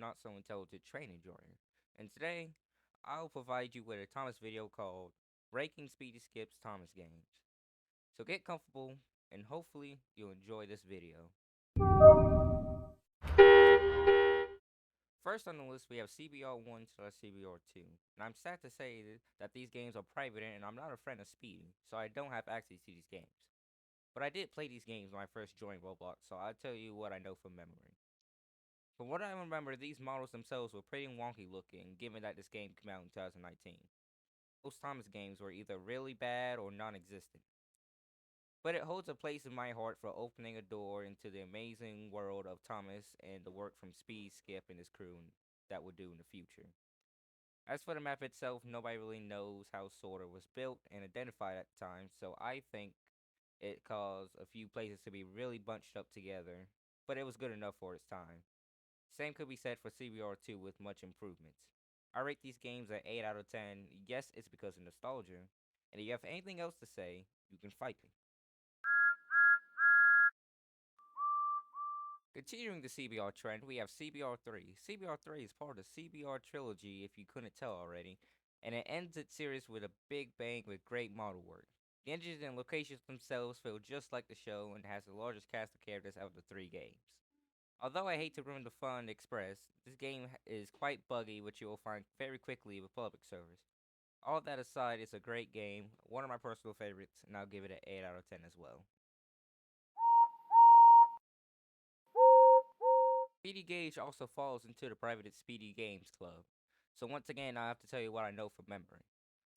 not so intelligent training journey. And today, I'll provide you with a Thomas video called Breaking Speedy Skips Thomas Games. So get comfortable, and hopefully you'll enjoy this video. First on the list, we have CBR 1 slash CBR 2. And I'm sad to say that these games are private and I'm not a friend of Speedy, so I don't have access to these games. But I did play these games when I first joined Roblox, so I'll tell you what I know from memory. From what I remember, these models themselves were pretty wonky looking, given that this game came out in 2019. Most Thomas games were either really bad or non existent. But it holds a place in my heart for opening a door into the amazing world of Thomas and the work from Speed, Skip, and his crew that would do in the future. As for the map itself, nobody really knows how Sorter was built and identified at the time, so I think it caused a few places to be really bunched up together, but it was good enough for its time. Same could be said for CBR2 with much improvements. I rate these games at 8 out of 10. Yes, it's because of nostalgia. And if you have anything else to say, you can fight me. Continuing the CBR trend, we have CBR3. CBR3 is part of the CBR trilogy if you couldn't tell already, and it ends its series with a big bang with great model work. The engines and locations themselves feel just like the show and has the largest cast of characters out of the three games. Although I hate to ruin the fun expressed, this game is quite buggy, which you will find very quickly with public servers. All that aside, it's a great game, one of my personal favorites, and I'll give it an 8 out of 10 as well. Speedy Gauge also falls into the private Speedy Games Club. So once again, I have to tell you what I know from memory.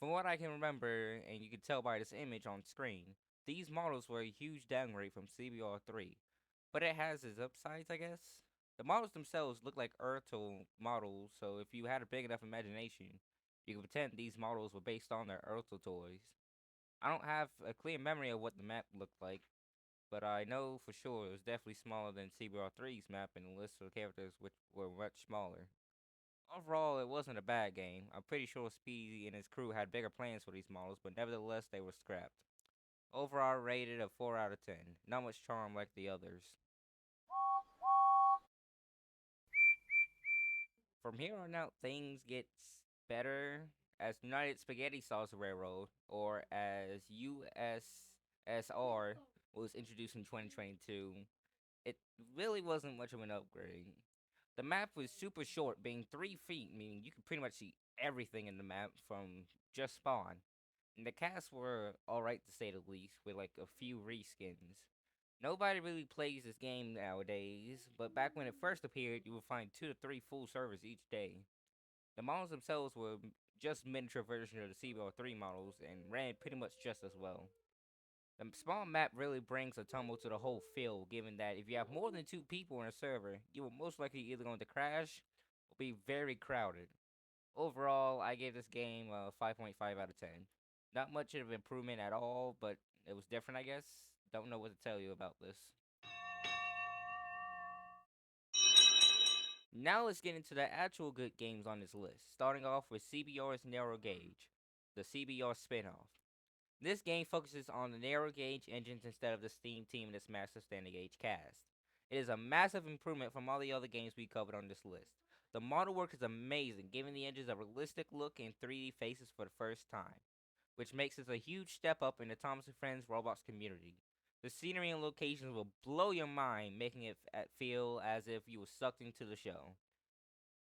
From what I can remember, and you can tell by this image on screen, these models were a huge downgrade from CBR3, but it has its upsides, I guess. The models themselves look like Ertl models, so if you had a big enough imagination, you could pretend these models were based on their Ertl toys. I don't have a clear memory of what the map looked like, but I know for sure it was definitely smaller than CBR3's map, and the list of characters which were much smaller. Overall, it wasn't a bad game. I'm pretty sure Speedy and his crew had bigger plans for these models, but nevertheless, they were scrapped. Overall rated a 4 out of 10. Not much charm like the others. From here on out, things gets better as United Spaghetti Sauce Railroad, or as USSR, was introduced in 2022. It really wasn't much of an upgrade. The map was super short, being 3 feet, meaning you could pretty much see everything in the map from just spawn. And the casts were alright to say the least, with like a few reskins. Nobody really plays this game nowadays, but back when it first appeared, you would find 2 to 3 full servers each day. The models themselves were just miniature versions of the CBR3 models and ran pretty much just as well. The small map really brings a tumble to the whole field, given that if you have more than 2 people in a server, you will most likely either going to crash or be very crowded. Overall, I gave this game a 5.5 out of 10. Not much of an improvement at all, but it was different, I guess. Don't know what to tell you about this. Now let's get into the actual good games on this list, starting off with CBR's Narrow Gauge, the CBR spin-off. This game focuses on the narrow gauge engines instead of the Steam team and its massive standard gauge cast. It is a massive improvement from all the other games we covered on this list. The model work is amazing, giving the engines a realistic look and 3D faces for the first time, which makes this a huge step up in the Thomas and Friends Roblox community. The scenery and locations will blow your mind, making it feel as if you were sucked into the show.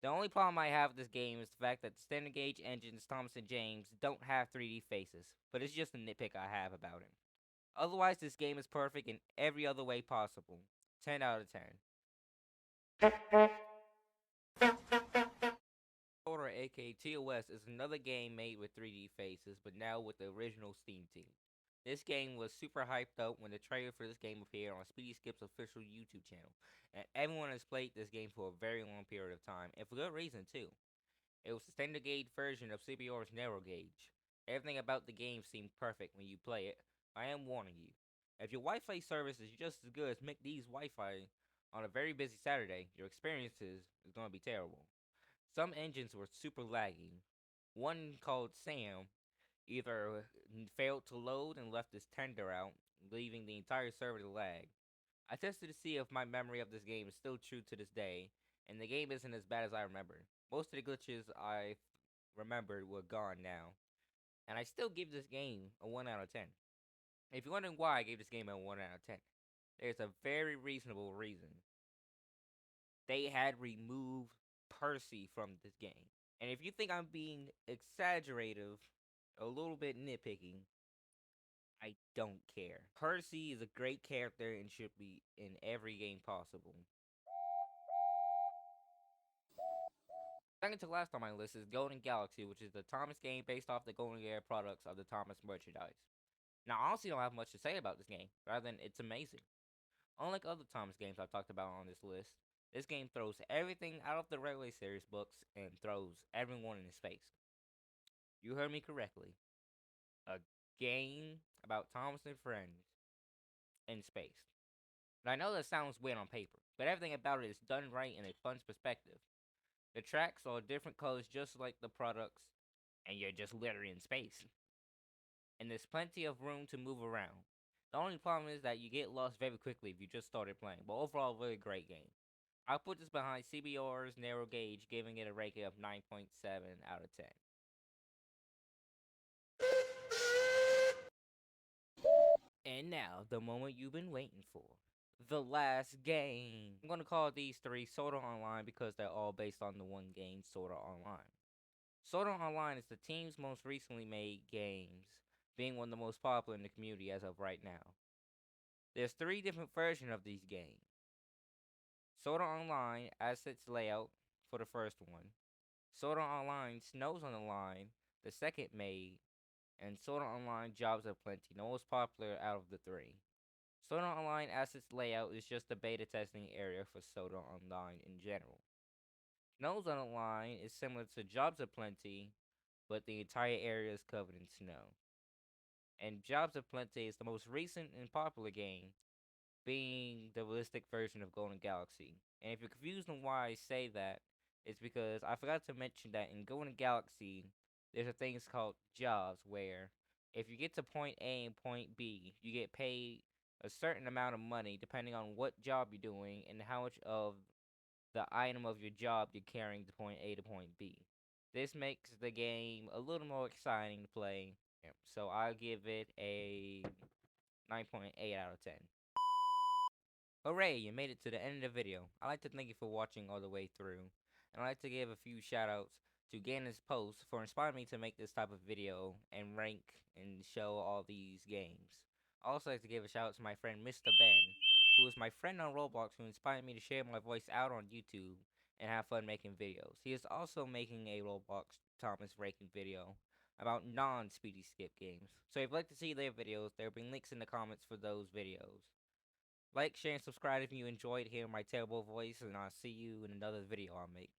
The only problem I have with this game is the fact that the standard gauge engines Thomas and James don't have 3D faces, but it's just a nitpick I have about it. Otherwise, this game is perfect in every other way possible. 10 out of 10. Order aka TOS is another game made with 3D faces, but now with the original Steam team. This game was super hyped up when the trailer for this game appeared on Speedy Skip's official YouTube channel, and everyone has played this game for a very long period of time, and for good reason too. It was the standard gauge version of CBR's narrow gauge. Everything about the game seemed perfect when you play it. I am warning you. If your Wi-Fi service is just as good as McD's Wi-Fi on a very busy Saturday, your experiences is going to be terrible. Some engines were super laggy. One called Sam either failed to load and left his tender out, leaving the entire server to lag. I tested to see if my memory of this game is still true to this day, and the game isn't as bad as I remember. Most of the glitches I remembered were gone now, and I still give this game a 1 out of 10. If you're wondering why I gave this game a 1 out of 10, there's a very reasonable reason. They had removed Percy from this game. And if you think I'm being exaggerative, a little bit nitpicking, I don't care. Percy is a great character and should be in every game possible. Second to last on my list is Golden Galaxy, which is the Thomas game based off the Golden Gear products of the Thomas merchandise. Now, I honestly don't have much to say about this game, rather than it's amazing. Unlike other Thomas games I've talked about on this list, this game throws everything out of the regular series books and throws everyone in his face. You heard me correctly. A game about Thomas and friends in space. And I know that sounds weird on paper, but everything about it is done right in a fun perspective. The tracks are different colors just like the products, and you're just literally in space. And there's plenty of room to move around. The only problem is that you get lost very quickly if you just started playing, but overall, really great game. I'll put this behind CBR's Narrow Gauge, giving it a rating of 9.7 out of 10. And now, the moment you've been waiting for. The last game. I'm gonna call these three Sword Art Online because they're all based on the one game, Sword Art Online. Sword Art Online is the team's most recently made games, being one of the most popular in the community as of right now. There's 3 different versions of these games. Sword Art Online Assets Layout for the first one, Sword Art Online Snows on the Line, the second made, and Sword Art Online Jobs of Plenty, the most popular out of the 3. Sword Art Online Assets Layout is just the beta testing area for Sword Art Online in general. Snows on the Line is similar to Jobs of Plenty, but the entire area is covered in snow. And Jobs of Plenty is the most recent and popular game, being the realistic version of Golden Galaxy. And if you're confused on why I say that, it's because I forgot to mention that in Golden Galaxy, there's a thing called jobs where if you get to point A and point B, you get paid a certain amount of money depending on what job you're doing and how much of the item of your job you're carrying to point A to point B. This makes the game a little more exciting to play. So I'll give it a 9.8 out of 10. Hooray, you made it to the end of the video. I'd like to thank you for watching all the way through. And I'd like to give a few shoutouts to Ganon's post for inspiring me to make this type of video and rank and show all these games. I'd also like to give a shout out to my friend Mr. Ben, who is my friend on Roblox who inspired me to share my voice out on YouTube and have fun making videos. He is also making a Roblox Thomas ranking video about non-Speedy Skip games. So if you'd like to see their videos, there will be links in the comments for those videos. Like, share, and subscribe if you enjoyed hearing my terrible voice, and I'll see you in another video I'll make.